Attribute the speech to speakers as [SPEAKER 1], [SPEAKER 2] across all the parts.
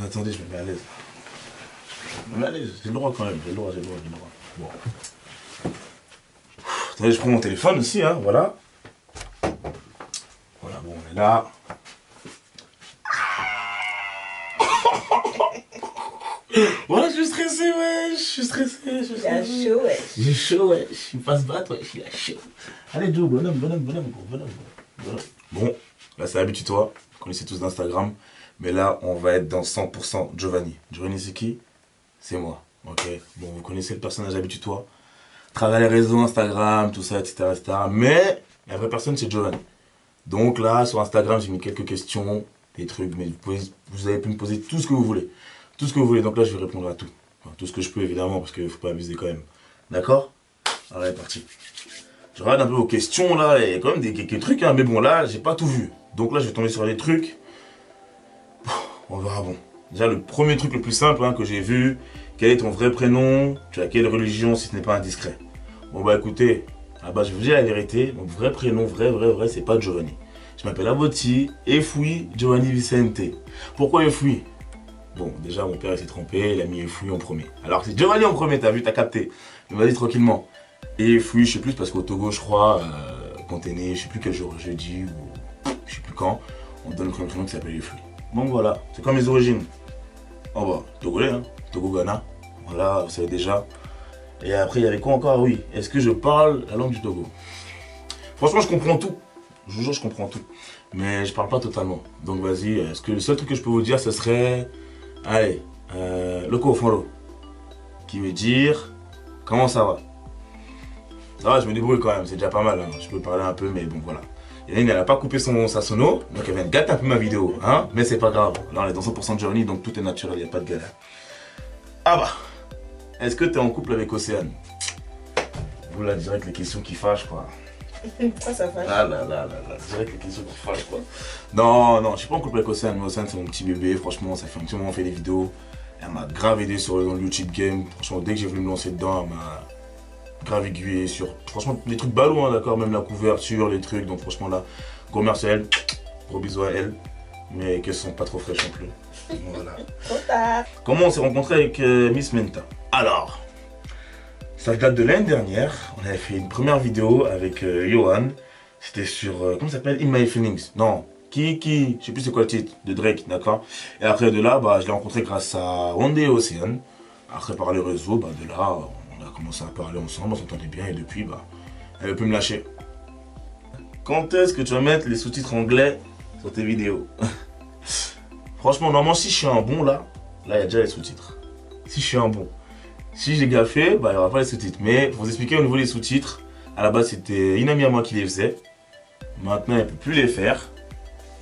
[SPEAKER 1] Attendez, je me mets à l'aise. Je me mets à l'aise, j'ai le droit quand même, j'ai le droit. Bon. Attendez, je prends mon téléphone aussi, hein, voilà. Voilà, bon, on est là. Voilà, je suis stressé, ouais, je suis stressé.
[SPEAKER 2] Il a chaud, ouais.
[SPEAKER 1] J'ai chaud, ouais, je suis pas se battre, ouais, il a chaud. Allez, Joe, bonhomme. Bon, là, c'est habitue-toi, vous connaissez tous d'Instagram, mais là, on va être dans 100% Giovanni. Giovanni, c'est qui? C'est moi, ok? Bon, vous connaissez le personnage habitue-toi, travers les réseaux, Instagram, tout ça, etc., mais la vraie personne, c'est Giovanni. Donc là, sur Instagram, j'ai mis quelques questions, des trucs, mais vous avez pu me poser tout ce que vous voulez. Tout ce que vous voulez, donc là je vais répondre à tout. Enfin, tout ce que je peux évidemment, parce qu'il ne faut pas abuser quand même. D'accord? Allez, parti. Je regarde un peu vos questions là, il y a quand même quelques trucs, hein, mais bon là, j'ai pas tout vu. Donc là je vais tomber sur des trucs. On verra bon. Déjà le premier truc le plus simple hein, que j'ai vu, quel est ton vrai prénom? Tu as quelle religion si ce n'est pas indiscret? Bon bah écoutez, ah bah, je vais vous dire la vérité, mon vrai prénom, vrai, c'est pas Giovanni. Je m'appelle Aboti, Efoui Giovanni Vicente. Pourquoi Efoui? Bon, déjà, mon père s'est trompé, il a mis Efoui en premier. Alors, c'est Giovanni en premier, t'as vu, t'as capté. Mais vas-y tranquillement. Et Efoui, je sais plus, parce qu'au Togo, je crois, quand t'es né, je sais plus quel jour, jeudi ou je sais plus quand, on te donne le premier prénom qui s'appelle Efoui. Donc voilà, c'est comme mes origines. Oh bah, Togolais, hein, Togo-Ghana. Voilà, vous savez déjà. Et après, il y avait quoi encore? Oui, est-ce que je parle la langue du Togo? Franchement, je comprends tout. Je vous jure, je comprends tout. Mais je parle pas totalement. Donc vas-y, est-ce que le seul truc que je peux vous dire, ce serait... Allez, le Kofolo, qui veut dire comment ça va. Ça va, je me débrouille quand même, c'est déjà pas mal, hein. Je peux parler un peu, mais bon voilà. Yannick, elle n'a pas coupé sa sono, donc elle vient de gâter un peu ma vidéo, hein, mais c'est pas grave. Là on est dans 100% de Journey, donc tout est naturel, il n'y a pas de galère. Ah bah, est-ce que tu es en couple avec Océane? Vous là, direct les questions qui fâchent quoi.
[SPEAKER 2] Pourquoi ça fâche?
[SPEAKER 1] Ah là, direct les questions qui fâchent quoi. Non, je suis pas en couple avec Océane, mais Océane c'est mon petit bébé, franchement, ça fait un petit moment qu'on fait des vidéos. Elle m'a grave aidé dans le YouTube game, franchement, dès que j'ai voulu me lancer dedans, elle m'a grave aiguillé sur, franchement, des trucs ballons, hein, d'accord, même la couverture, les trucs, donc franchement là, gros merci à elle, gros bisous à elle, mais qu'elles sont pas trop fraîches non plus. Voilà.
[SPEAKER 2] Trop tard.
[SPEAKER 1] Comment on s'est rencontré avec Miss Menta? Alors, ça date de l'année dernière, on avait fait une première vidéo avec Johan, c'était sur, comment ça s'appelle? In My Feelings, non, je sais plus c'est quoi le titre, de Drake, d'accord? Et après de là, bah, je l'ai rencontré grâce à One Day Océane, après par les réseaux, bah, de là, on a commencé à parler ensemble, on s'entendait bien et depuis, bah, elle peut me lâcher. Quand est-ce que tu vas mettre les sous-titres anglais sur tes vidéos? Franchement, normalement, si je suis un bon là, il y a déjà les sous-titres. Si je suis un bon. Si j'ai gaffé, bah, il n'y aura pas les sous-titres. Mais pour vous expliquer au niveau des sous-titres, à la base, c'était une amie à moi qui les faisait. Maintenant, elle ne peut plus les faire.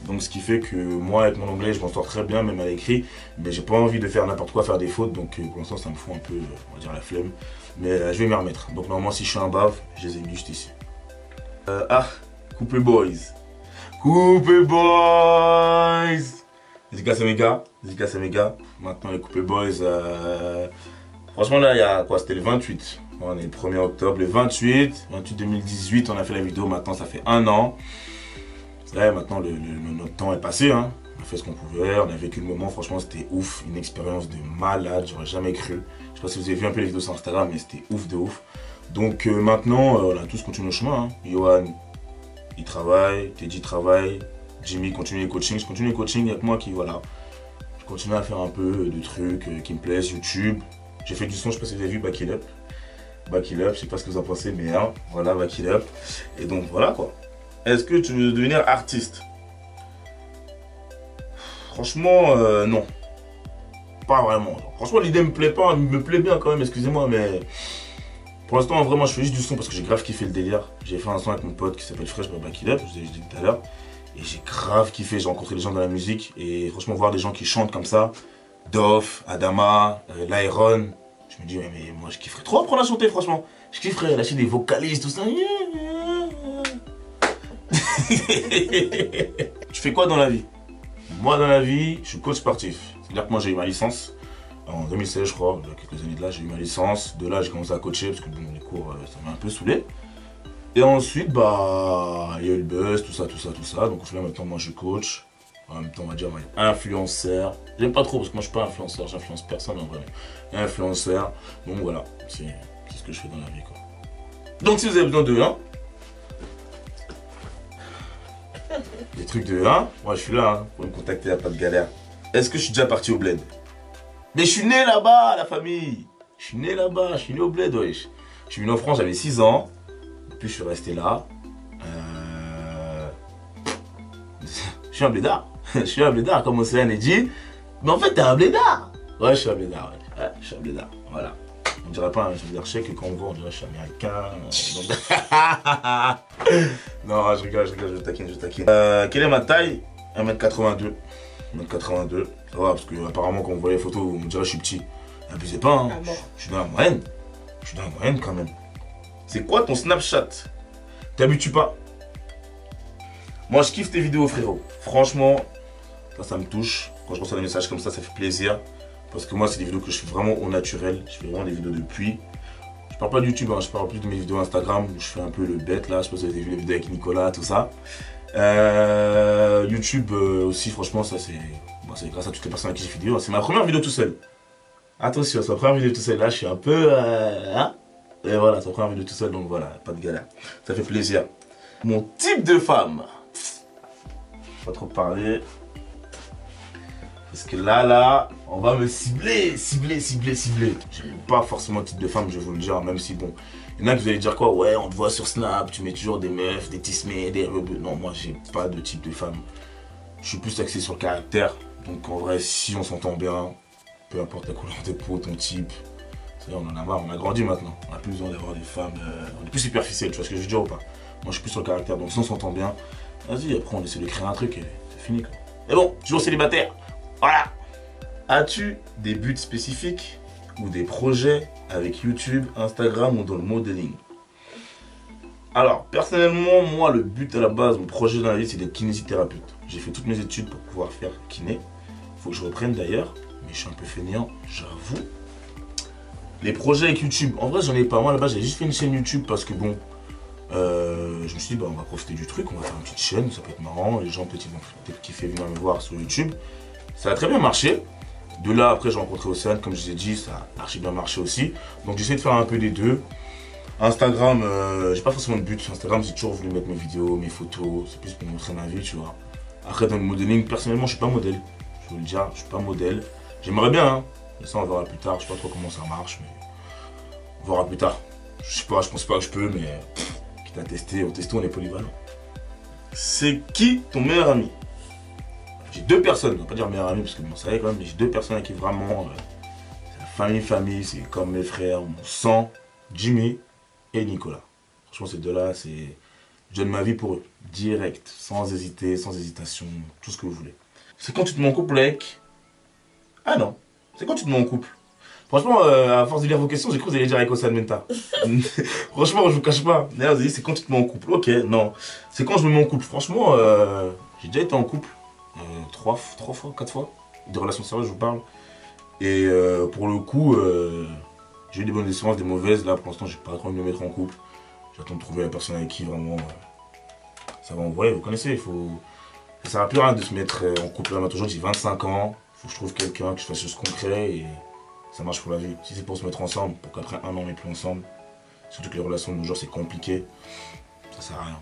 [SPEAKER 1] Donc, ce qui fait que moi, avec mon anglais, je m'en sors très bien, même à l'écrit. Mais j'ai pas envie de faire n'importe quoi, faire des fautes. Donc, pour l'instant, ça me fout un peu, on va dire, la flemme. Mais je vais m'y remettre. Donc, normalement, si je suis un bave, je les ai mis juste ici. Coupé Boys. Coupé Boys. Dédicace à mes gars. Maintenant, les Coupé Boys. Franchement, là, il y a quoi? C'était le 28. On est le 1er octobre. Le 28 2018, on a fait la vidéo. Maintenant, ça fait un an. Là, maintenant, notre temps est passé. Hein. On a fait ce qu'on pouvait. On a vécu le moment. Franchement, c'était ouf. Une expérience de malade. J'aurais jamais cru. Je sais pas si vous avez vu un peu les vidéos sur Instagram, mais c'était ouf de ouf. Donc, maintenant, on a tous continué le chemin. Hein. Johan, il travaille. Teddy travaille. Jimmy continue les coachings. Je continue les coachings avec moi qui, voilà. Je continue à faire un peu de trucs qui me plaisent. YouTube. J'ai fait du son, je sais pas si vous avez vu Back It Up. Back It Up, je sais pas ce que vous en pensez, mais hein, voilà, Back It Up. Et donc voilà quoi. Est-ce que tu veux devenir artiste? Franchement, non. Pas vraiment. Franchement, l'idée me plaît pas, me plaît bien quand même, excusez-moi, mais... Pour l'instant, vraiment, je fais juste du son parce que j'ai grave kiffé le délire. J'ai fait un son avec mon pote qui s'appelle Fresh by Back It Up, je vous ai dit tout à l'heure. Et j'ai grave kiffé, j'ai rencontré des gens dans la musique. Et franchement, voir des gens qui chantent comme ça, Doff, Adama, Lyron, je me dis, mais moi je kifferais trop apprendre à chanter, franchement. Je kifferais lâcher des vocalises, tout ça. Tu fais quoi dans la vie? Moi, dans la vie, je suis coach sportif. C'est-à-dire que moi, j'ai eu ma licence en 2016, je crois. Il y a quelques années de là, j'ai eu ma licence. De là, j'ai commencé à coacher parce que bon, les cours, ça m'a un peu saoulé. Et ensuite, bah, il y a eu le buzz, tout ça. Donc là, maintenant, moi, je coach. En même temps, on va dire ouais, influenceur. J'aime pas trop parce que moi je suis pas influenceur, j'influence personne en vrai. Influenceur. Donc voilà, c'est ce que je fais dans la vie quoi. Donc si vous avez besoin de 1, des trucs de 1, moi je suis là, hein, pour me contacter, y'a pas de galère. Est-ce que je suis déjà parti au bled? Mais je suis né là-bas, la famille. Je suis né là-bas, je suis né au bled, wesh. Je suis venu en France, j'avais 6 ans. Puis je suis resté là. Je suis un blédard. Je suis un blédard, comme Océane a dit. Mais en fait, t'es un blédard. Ouais, je suis un blédard. Ouais, je suis un blédard. Voilà. On dirait pas un blédard chèque quand on voit, on dirait que je suis américain. Non, je rigole, je taquine. Quelle est ma taille? 1m82. 1m82. Ça va, parce que apparemment, quand on voit les photos, on dirait que je suis petit. Abusez pas, hein. Je suis dans la moyenne. Je suis dans la moyenne quand même. C'est quoi ton Snapchat? T'habitues pas? Moi, je kiffe tes vidéos, frérot. Franchement, ça me touche. Quand je reçois des messages comme ça fait plaisir. Parce que moi, c'est des vidéos que je fais vraiment au naturel. Je fais vraiment des vidéos depuis. Je parle pas de YouTube, hein. Je parle plus de mes vidéos Instagram où je fais un peu le bête là. Je sais pas si vous avez vu les vidéos avec Nicolas, tout ça. YouTube aussi, franchement, ça c'est grâce à toutes les personnes avec qui j'ai fait des vidéos. C'est ma première vidéo tout seul. Attention, c'est ma première vidéo tout seul. Là, je suis un peu. Hein? Et voilà, c'est ma première vidéo tout seul, donc voilà, pas de galère. Ça fait plaisir. Mon type de femme. Pas trop parler. Parce que là, on va me cibler. J'ai pas forcément de type de femme, je vais vous le dire, même si bon. Il y en a qui vous allez dire quoi? Ouais, on te voit sur Snap, tu mets toujours des meufs, des tismés, des rebeux. Non, moi j'ai pas de type de femme. Je suis plus axé sur le caractère. Donc en vrai, si on s'entend bien, peu importe la couleur de peau, ton type. On en a marre, on a grandi maintenant. On a plus besoin d'avoir des femmes. On est plus superficiel, tu vois ce que je veux dire ou pas? Moi je suis plus sur le caractère, donc si on s'entend bien, vas-y, après on essaie de créer un truc et c'est fini quoi. Mais bon, toujours célibataire. Voilà. As-tu des buts spécifiques ou des projets avec YouTube, Instagram ou dans le modeling? Alors, personnellement, moi, le but à la base, mon projet dans la vie, c'est d'être kinésithérapeute. J'ai fait toutes mes études pour pouvoir faire kiné. Faut que je reprenne d'ailleurs, mais je suis un peu fainéant, j'avoue. Les projets avec YouTube, en vrai, j'en ai pas. Moi, là-bas, j'ai juste fait une chaîne YouTube parce que bon, je me suis dit, bah, on va profiter du truc, on va faire une petite chaîne, ça peut être marrant. Les gens, peut-être, ils vont peut-être kiffer venir me voir sur YouTube. Ça a très bien marché. De là, après, j'ai rencontré Océane, comme je vous ai dit, ça a archi bien marché aussi. Donc, j'essaie de faire un peu des deux. Instagram, j'ai pas forcément de but. Instagram, j'ai toujours voulu mettre mes vidéos, mes photos. C'est plus pour montrer ma vie, tu vois. Après, dans le modeling, personnellement, je suis pas modèle. Je veux le dire, je suis pas modèle. J'aimerais bien, hein. Mais ça, on verra plus tard. Je sais pas trop comment ça marche, mais on verra plus tard. Je sais pas, je pense pas que je peux, mais quitte à tester, on est polyvalent. C'est qui ton meilleur ami? J'ai deux personnes, on va pas dire meilleur ami parce que bon, ça y est quand même, mais j'ai deux personnes qui vraiment, c'est la famille, c'est comme mes frères, mon sang, Jimmy et Nicolas. Franchement, ces deux-là, c'est, je donne ma vie pour eux, direct, sans hésiter, sans hésitation, tout ce que vous voulez. C'est quand tu te mets en couple avec... Ah non, c'est quand tu te mets en couple. Franchement, à force de lire vos questions, j'ai cru que vous alliez dire avec Océane Menta. Franchement, je vous cache pas. D'ailleurs, vous avez dit, c'est quand tu te mets en couple. Ok, non. C'est quand je me mets en couple. Franchement, j'ai déjà été en couple. 3 fois, 4 fois. De relations sérieuses, je vous parle. Et pour le coup, j'ai eu des bonnes expériences, des mauvaises. Là, pour l'instant, j'ai pas trop envie de me mettre en couple. J'attends de trouver la personne avec qui vraiment ça va envoyer. Vous connaissez, il faut. Ça sert à plus rien de se mettre en couple. Là, maintenant, j'ai 25 ans. Il faut que je trouve quelqu'un, que je fasse ce concret et ça marche pour la vie. Si c'est pour se mettre ensemble, pour qu'après un an, on n'est plus ensemble, surtout que les relations de nos jours, c'est compliqué, ça sert à rien.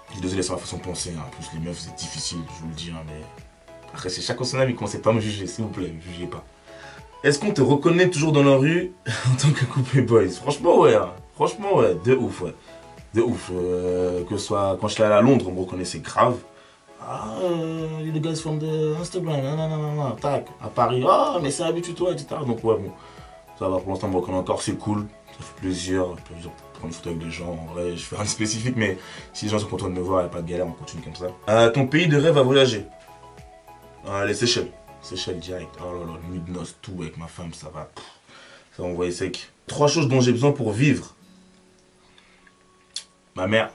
[SPEAKER 1] Je suis désolé sur la façon de penser. En plus, les meufs, c'est difficile, je vous le dis, hein, mais après, c'est chacun son avis. Commencez pas à me juger, s'il vous plaît, ne me jugez pas. Est-ce qu'on te reconnaît toujours dans la rue en tant que couple boys? Franchement, ouais. Hein. Franchement, ouais. De ouf, ouais. De ouf. Que ce soit quand j'étais allé à Londres, on me reconnaissait grave. Ah, le gars from de Instagram, non, tac. À Paris, ah, mais c'est habitué-toi, etc. Donc, ouais, bon. Ça va, pour l'instant, on me reconnaît encore, c'est cool. Ça fait plaisir. Plaisir de prendre une photo avec les gens. En vrai, je fais rien de spécifique, mais si les gens sont contents de me voir, il n'y a pas de galère, on continue comme ça. Ton pays de rêve à voyager? Les Seychelles. Seychelles direct. Oh là là, nuit de noces, tout avec ma femme, ça va. Ça va envoyer sec. 3 choses dont j'ai besoin pour vivre. Ma mère.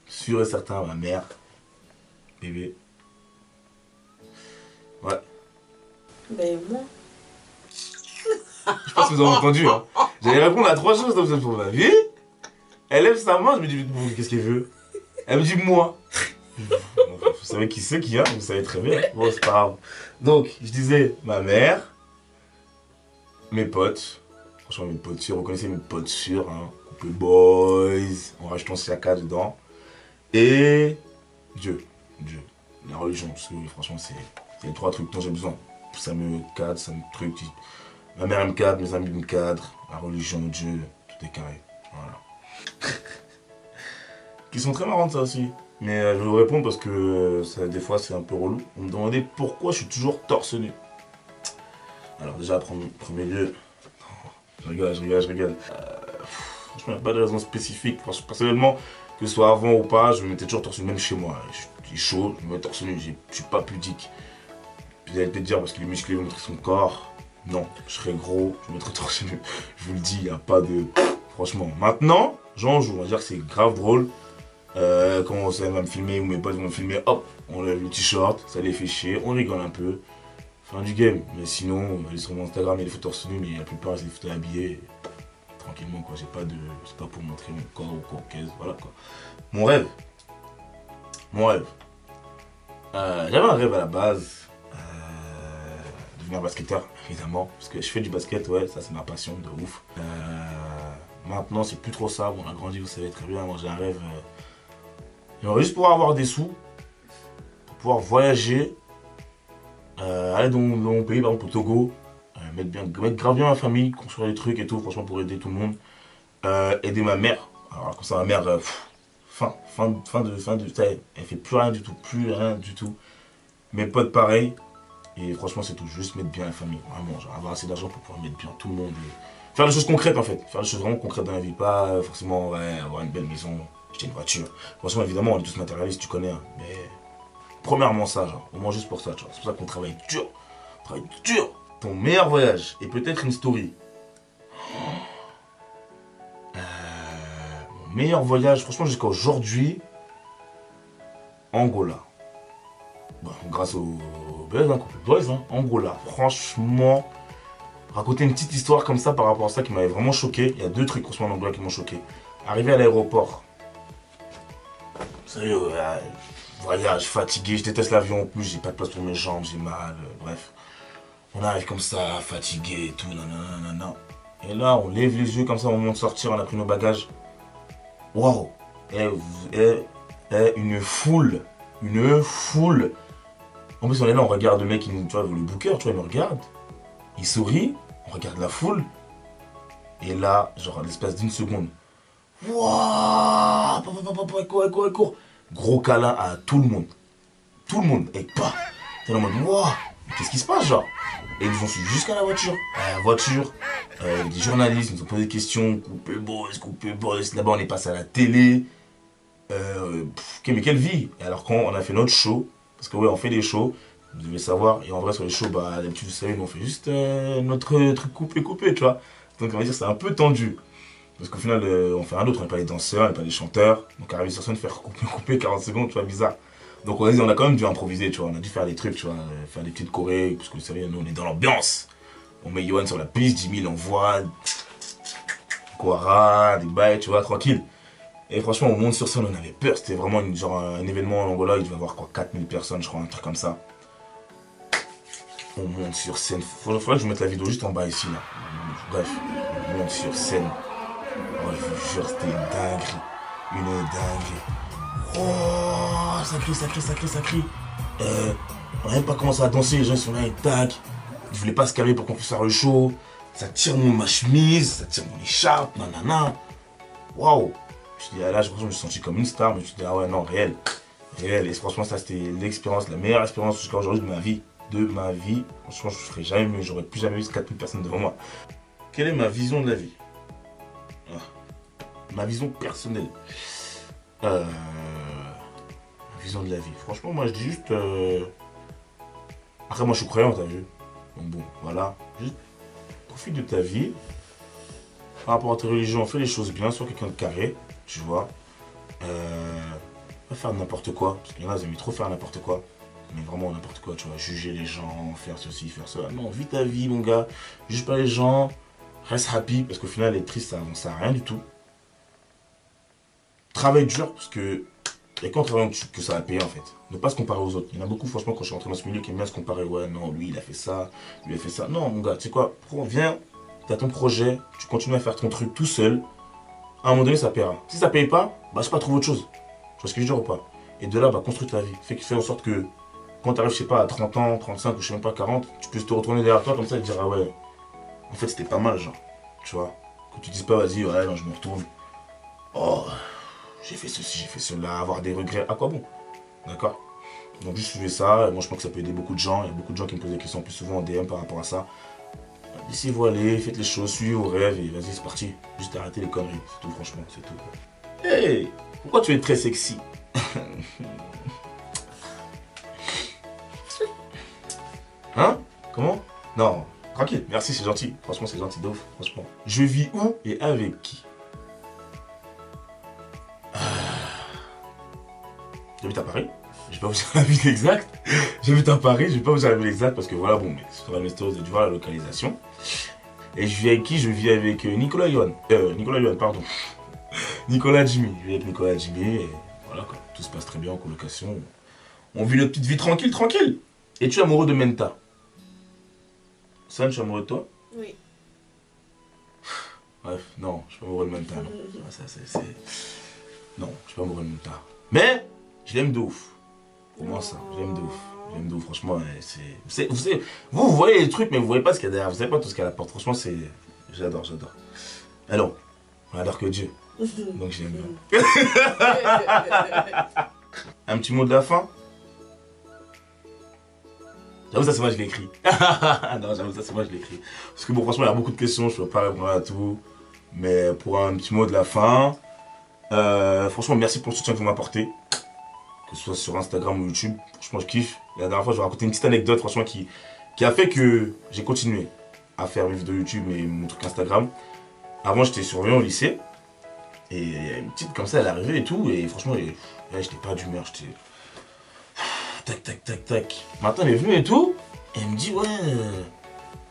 [SPEAKER 1] Sûr et certain, ma mère. Bébé. Ouais.
[SPEAKER 2] Ben moi.
[SPEAKER 1] Je pense que vous avez entendu. Hein. J'allais répondre à 3 choses dont j'ai besoin pour ma vie. Elle lève sa main, je me dis, qu'est-ce qu'elle veut? Elle me dit, moi. savez qui c'est qui a, vous savez très bien. Bon, c'est pas grave. Donc, je disais ma mère, mes potes. Franchement, mes potes sûrs, vous connaissez mes potes sûrs, hein. Couple boys, en rajoutant Siaka dedans. Et Dieu. Dieu. La religion, parce que franchement, c'est les 3 trucs dont j'ai besoin. Ça me cadre, ça me truc. Ma mère me cadre, mes amis me cadrent. La religion, Dieu, tout est carré. Voilà. Qui sont très marrantes, ça aussi. Mais je vais vous répondre parce que des fois, c'est un peu relou. Vous me demandez pourquoi je suis toujours torse nu. Alors, déjà, premier lieu. Je rigole. Franchement, il n'y a pas de raison spécifique. Personnellement, que ce soit avant ou pas, je me mettais toujours torse nu, même chez moi. J'ai chaud, je me mets torse nu, je suis pas pudique. Puis vous allez peut-être dire, parce que les musclés vont montrer son corps. Non, je serais gros, je me mettrais torse nu. Je vous le dis, il n'y a pas de... Franchement, maintenant, j'en joue. On va dire que c'est grave drôle. Quand ça va me filmer ou mes potes vont me filmer, hop, on lève le t-shirt, ça les fait chier, on rigole un peu. Fin du game. Mais sinon, allez sur mon Instagram, il y a des photos torse nu, mais la plupart, c'est des photos habillées. Tranquillement, quoi. C'est pas pour montrer mon corps ou quoi, voilà quoi. Mon rêve. J'avais un rêve à la base. Devenir basketteur, évidemment. Parce que je fais du basket, ouais, ça c'est ma passion de ouf. Maintenant, c'est plus trop ça. Bon, on a grandi, vous savez très bien. Moi, j'ai un rêve. J'aimerais juste pouvoir avoir des sous. Pour pouvoir voyager. Aller dans mon pays, par exemple au Togo. Mettre grave bien ma famille, construire des trucs et tout, franchement, pour aider tout le monde. Aider ma mère. Alors, comme ça, ma mère, fin de, ça, elle fait plus rien du tout. Mes potes, pareil. Et franchement, c'est tout. Juste mettre bien la famille. Vraiment, genre, avoir assez d'argent pour pouvoir mettre bien tout le monde. Et faire des choses concrètes, en fait. Faire des choses vraiment concrètes dans la vie. Pas forcément, ouais, avoir une belle maison, acheter une voiture. Franchement, évidemment, on est tous matérialistes, tu connais. Hein, mais, premièrement, ça, genre, au moins juste pour ça, tu vois. C'est pour ça qu'on travaille dur. On travaille dur. Ton meilleur voyage et peut-être une story. Mon meilleur voyage, franchement, jusqu'à aujourd'hui, Angola. Bon, grâce au buzz, hein, couple boys, hein, Angola. Franchement, raconter une petite histoire comme ça par rapport à ça qui m'avait vraiment choqué. Il y a 2 trucs, franchement, en Angola qui m'ont choqué. Arrivé à l'aéroport. Sérieux, voyage, fatigué, je déteste l'avion en plus, j'ai pas de place pour mes jambes, j'ai mal, bref. On arrive comme ça, fatigué et tout, nanana. Et là, on lève les yeux comme ça au moment de sortir, on a pris nos bagages. Waouh! Une foule. En plus, on est là, on regarde le mec, tu vois, le booker, tu vois, il me regarde. Il sourit, on regarde la foule. Et là, genre, à l'espace d'une seconde. Waouh! Cours. Gros câlin à tout le monde. Tout le monde. Et pas. T'es en mode, waouh! Qu'est-ce qui se passe, genre? Et ils nous ont suivi jusqu'à la voiture. À la voiture, des journalistes nous ont posé des questions. Coupé boss. Là-bas, on est passé à la télé. Mais quelle vie! Et alors, quand on a fait notre show, parce que, ouais, on fait des shows, vous devez savoir. Et en vrai, sur les shows, bah, d'habitude, vous savez, nous, on fait juste notre truc coupé, tu vois. Donc, on va dire, c'est un peu tendu. Parce qu'au final, on fait un autre. On n'est pas les danseurs, on n'est pas les chanteurs. Donc, arriver sur scène, faire couper 40 secondes, tu vois, bizarre. Donc on a quand même dû improviser, tu vois, on a dû faire des trucs, tu vois, faire des petites chorés, parce que vous savez, nous on est dans l'ambiance. On met Yohan sur la piste, Jimmy l'envoie, Quara, des bails, tu vois, tranquille. Et franchement, on monte sur scène, on avait peur, c'était vraiment un événement en Angola, il devait y avoir quoi, 4000 personnes, je crois, un truc comme ça. On monte sur scène, faudrait que je mette la vidéo juste en bas ici, là. Bref, on monte sur scène. Oh, je vous jure, c'était une dinguerie. Oh, sacré. On n'a même pas commencé à danser, les gens ils sont là et tac. Ils voulaient pas se calmer pour qu'on puisse faire le show. Ça tire ma chemise, ça tire mon écharpe, nanana. Waouh. Je dis, là, je me suis senti comme une star, mais je me suis dit, ah ouais, non, réel. Et franchement, ça c'était l'expérience, la meilleure expérience jusqu'à aujourd'hui de ma vie. Franchement, je ne ferai jamais mieux, j'aurais plus jamais vu 4000 personnes devant moi. Quelle est ma vision de la vie? Ma vision personnelle. Ma vision de la vie. Franchement, moi je dis juste. Après, moi je suis croyant, t'as vu. Donc bon, voilà. Juste profite de ta vie. Par rapport à ta religion, fais les choses bien, sois quelqu'un de carré, tu vois. Pas faire n'importe quoi. Parce qu'il y en a, ils aiment trop faire n'importe quoi. Mais vraiment n'importe quoi, tu vois. Juger les gens, faire ceci, faire cela. Non, vis ta vie, mon gars. Juge pas les gens. Reste happy, parce qu'au final, être triste, ça avance à rien du tout. Travaille dur, parce que Et quand on travaille que ça va payer en fait. Ne pas se comparer aux autres. Il y en a beaucoup, franchement, quand je suis rentré dans ce milieu, qui aiment bien se comparer. Ouais, non, lui, il a fait ça, lui, il a fait ça. Non, mon gars, tu sais quoi, viens, tu as ton projet, tu continues à faire ton truc tout seul. À un moment donné, ça paiera. Si ça paye pas, bah, je sais pas, trouve autre chose. Tu vois ce que je veux dire ou pas? Et de là, bah, construis ta vie. Fais en sorte que quand tu arrives, je sais pas, à 30 ans, 35 ou je sais même pas 40, tu puisses te retourner derrière toi comme ça et te dire, ah ouais, en fait, c'était pas mal, genre. Tu vois? Que tu dises pas, vas-y, ouais, non, je me retourne. Oh, j'ai fait ceci, j'ai fait cela, avoir des regrets, à quoi bon? D'accord? Donc juste suivez ça, moi je pense que ça peut aider beaucoup de gens, il y a beaucoup de gens qui me posent des questions plus souvent en DM par rapport à ça. Laissez-vous aller, faites les choses, suivez vos rêves et vas-y c'est parti. Juste arrêtez les conneries, c'est tout franchement, c'est tout. Hey, pourquoi tu es très sexy? Hein? Comment? Non, tranquille, merci, c'est gentil. Franchement, c'est gentil de ouf, franchement. Je vis où et avec qui? J'habite à Paris. Je vais pas vous dire la ville exacte. J'habite à Paris, je vais pas vous dire la ville exacte parce que voilà, bon, mais sur la story, vous avez dû voir la localisation. Et je vis avec qui? Je vis avec Nicolas Yohan. Nicolas Yohan, pardon. Nicolas Jimmy. Je vis avec Nicolas Jimmy et voilà quoi. Tout se passe très bien en colocation. On vit notre petite vie tranquille, tranquille. Et tu es amoureux de Menta? Sam, je suis amoureux de toi?
[SPEAKER 2] Oui.
[SPEAKER 1] Bref, non, je suis pas amoureux de Menta. Non, ça, non, je suis pas amoureux de Menta. Mais, je l'aime de ouf. Pour moi, ça, je l'aime de ouf. Je l'aime de ouf, franchement, c'est... Vous voyez les trucs, mais vous voyez pas ce qu'il y a derrière. Vous savez pas tout ce qu'elle apporte. Franchement, c'est... J'adore, j'adore. Alors, on adore que Dieu. Donc, je l'aime bien. Un petit mot de la fin? J'avoue, ça c'est moi je l'ai écrit. Non, j'avoue, ça c'est moi je l'ai écrit. Parce que bon, franchement, il y a beaucoup de questions, je ne peux pas répondre à tout. Mais pour un petit mot de la fin, franchement, merci pour le soutien que vous m'apportez. Que ce soit sur Instagram ou YouTube, franchement, je kiffe. Et la dernière fois, je vais raconter une petite anecdote, franchement, qui a fait que j'ai continué à faire mes vidéos YouTube et mon truc Instagram. Avant, j'étais surveillant au lycée. Et il y a une petite comme ça, elle est arrivée et tout. Et franchement, j'étais pas d'humeur, j'étais... Tac, tac, tac, tac. Maintenant, elle est venue et tout. Et elle me dit, ouais,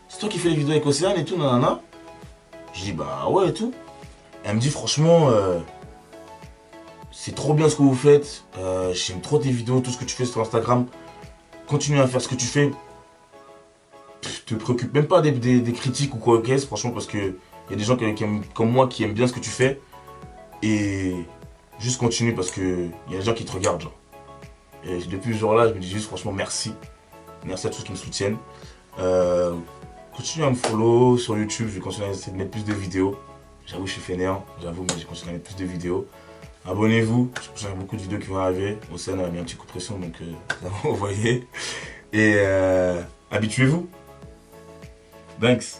[SPEAKER 1] c'est toi qui fais les vidéos avec Océane et tout, nanana. Je dis, bah ouais et tout. Elle me dit, franchement, c'est trop bien ce que vous faites. J'aime trop tes vidéos, tout ce que tu fais sur Instagram. Continue à faire ce que tu fais. Te préoccupe même pas des critiques ou quoi que ce soit, franchement, parce que il y a des gens comme moi qui aiment bien ce que tu fais. Et juste continue parce que il y a des gens qui te regardent, genre. Et depuis ce jour-là, je me dis juste franchement merci. Merci à tous qui me soutiennent. Continuez à me follow sur YouTube, je vais continuer à essayer de mettre plus de vidéos. J'avoue, je suis fainéant, j'avoue, mais je continue à mettre plus de vidéos. Abonnez-vous, j'ai beaucoup de vidéos qui vont arriver. Océane a mis un petit coup de pression, donc ça va envoyer. Et habituez-vous. Thanks.